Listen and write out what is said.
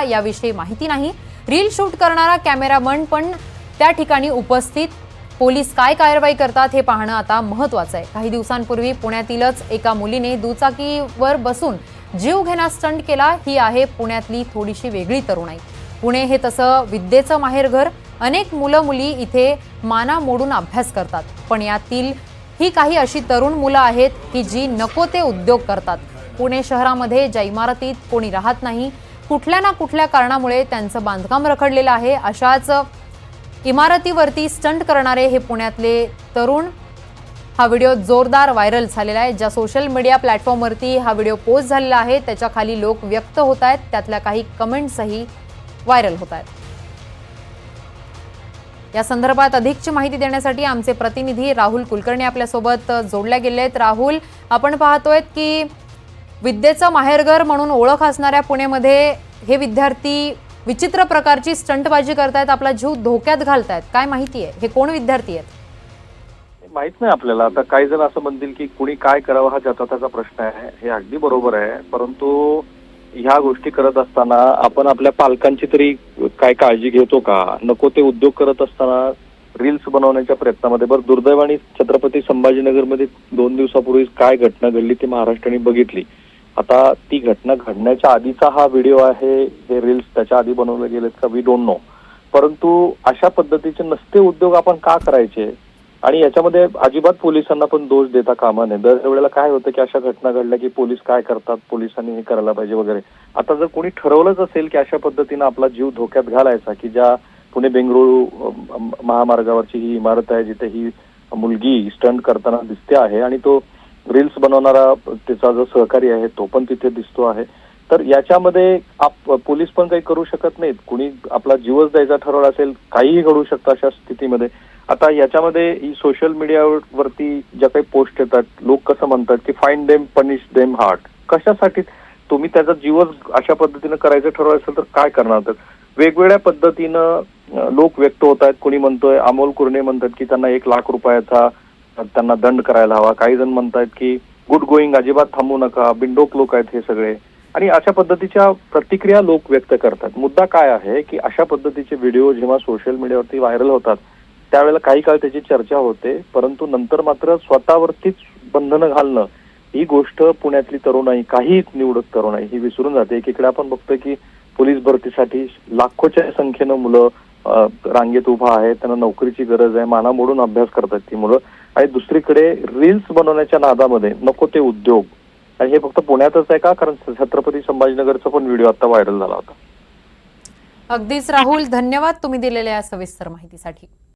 याविषयी माहिती नाही। रील शूट करणारा कॅमेरामन पण त्या ठिकाणी उपस्थित। पोलीस काय कारवाई करतात हे पाहणं आता महत्त्वाचं आहे। काही दिवसांपूर्वी पुण्यातीलच एका मुलीने दुचाकीवर बसून जीवघेणा स्टंट केला। ही आहे पुण्यातली थोडीशी वेगळी तरुणाई। पुणे हे तसं विद्येचं माहेरघर। अनेक मुलं मुली इथे माना मोडून अभ्यास करतात, पण यातील ही काही अशी तरुण मुलं आहेत की जी नको ते उद्योग करतात। पुणे शहरामध्ये ज्या इमारतीत कोणी राहत नाही, कुठल्या ना कुठल्या कारणामुळे त्यांचं बांधकाम रखडलेलं आहे, अशाच इमारतीवरती स्टंट करणारे हे पुण्यातले तरुण। हा व्हिडिओ जोरदार व्हायरल झालेला आहे। ज्या सोशल मीडिया प्लॅटफॉर्मवरती हा व्हिडिओ पोस्ट झालेला आहे त्याच्या खाली लोक व्यक्त होत आहेत, त्यातल्या काही कमेंट्सही व्हायरल होत आहेत। या संदर्भात अधिकची माहिती देण्यासाठी आमचे प्रतिनिधी राहुल कुलकर्णी आपल्यासोबत जोडले गेले आहेत। राहुल, आपण पाहतोय की विद्येचं माहेरघर म्हणून ओळख असणाऱ्या पुणेमध्ये हे विद्यार्थी विचित्र प्रकारची स्टंटबाजी करतायत, आपला जीव धोक्यात घालतायत। काय माहिती आहे, हे कोण विद्यार्थी आहेत? माहित नाही आपल्याला। आता काही जण असं म्हणतील की कुणी काय करावं हा ज्याचा त्याचा प्रश्न आहे, हे अगदी बरोबर आहे। परंतु ह्या गोष्टी करत असताना आपण आपल्या पालकांची तरी काय काळजी घेतो का? नको ते उद्योग करत असताना रील्स बनवण्याच्या प्रयत्नामध्ये बरं दुर्दैवाने छत्रपती संभाजीनगरमध्ये 2 दिवसापूर्वी काय घटना घडली ती महाराष्ट्राने बघितली। आता ती घटना घडण्याच्या आधीचा हा व्हिडिओ आहे, हे रील्स त्याच्या आधी बनवले गेलेत का वी डोंट नो। परंतु अशा पद्धतीचे नसते उद्योग आपण का करायचे? आणि याच्यामध्ये अजिबात पोलिसांना पण दोष देता कामा नये। दरवेळेला काय होतं की अशा घटना घडल्या की पोलीस काय करतात, पोलिसांनी हे करायला पाहिजे वगैरे। आता जर कोणी ठरवलंच असेल की अशा पद्धतीनं आपला जीव धोक्यात घालायचा, की ज्या पुणे बेंगळुरू महामार्गावरची ही इमारत आहे जिथे ही मुलगी स्टंट करताना दिसते आहे आणि तो रील्स बनवणारा त्याचा जो सहकारी आहे तो पण तिथे दिसतो आहे, तर याच्यामध्ये पोलीस पण काही करू शकत नाहीत। कुणी आपला जीवच द्यायचा ठरवला असेल, काहीही घडू शकतं अशा स्थितीमध्ये। आता याच्यामध्ये ही सोशल मीडियावरती ज्या काही पोस्ट येतात, लोक कसं म्हणतात की find them punish them hard. कशासाठी? तुम्ही त्याचा जीवच अशा पद्धतीनं करायचं ठरवलं असेल तर काय करणार? तर वेगवेगळ्या पद्धतीनं लोक व्यक्त होत आहेत। कोणी म्हणतोय, अमोल कुरणे म्हणतात की त्यांना 1 लाख रुपयाचा त्यांना दंड करायला हवा। काही जण म्हणतात की गुड गोईंग, अजिबात थांबू नका, बिनडोक लोक आहेत हे सगळे। आणि अशा पद्धतीच्या प्रतिक्रिया लोक व्यक्त करतात। मुद्दा काय आहे की अशा पद्धतीचे व्हिडिओ जेव्हा सोशल मीडियावरती व्हायरल होतात त्यावेळेला काही काळ त्याची चर्चा होते, परंतु नंतर मात्र स्वतःवरतीच बंधनं घालणं ही गोष्ट पुण्यातली तरुणाई, काही निवडक तरुणाई ही विसरून जाते। एकीकडे आपण बघतोय की पोलीस भरतीसाठी लाखोच्या संख्येनं मुलं रांगेत उभा आहे, त्यांना नोकरीची गरज आहे, माना मोडून अभ्यास करतात ती मुलं। आणि दुसरीकडे रील्स बनवण्याच्या नादामध्ये नको ते उद्योग। आणि हे फक्त पुण्यातच आहे का? कारण छत्रपती संभाजीनगरचा पण व्हिडिओ आता व्हायरल झाला होता। अगदीच राहुल, धन्यवाद तुम्ही दिलेल्या या सविस्तर माहितीसाठी।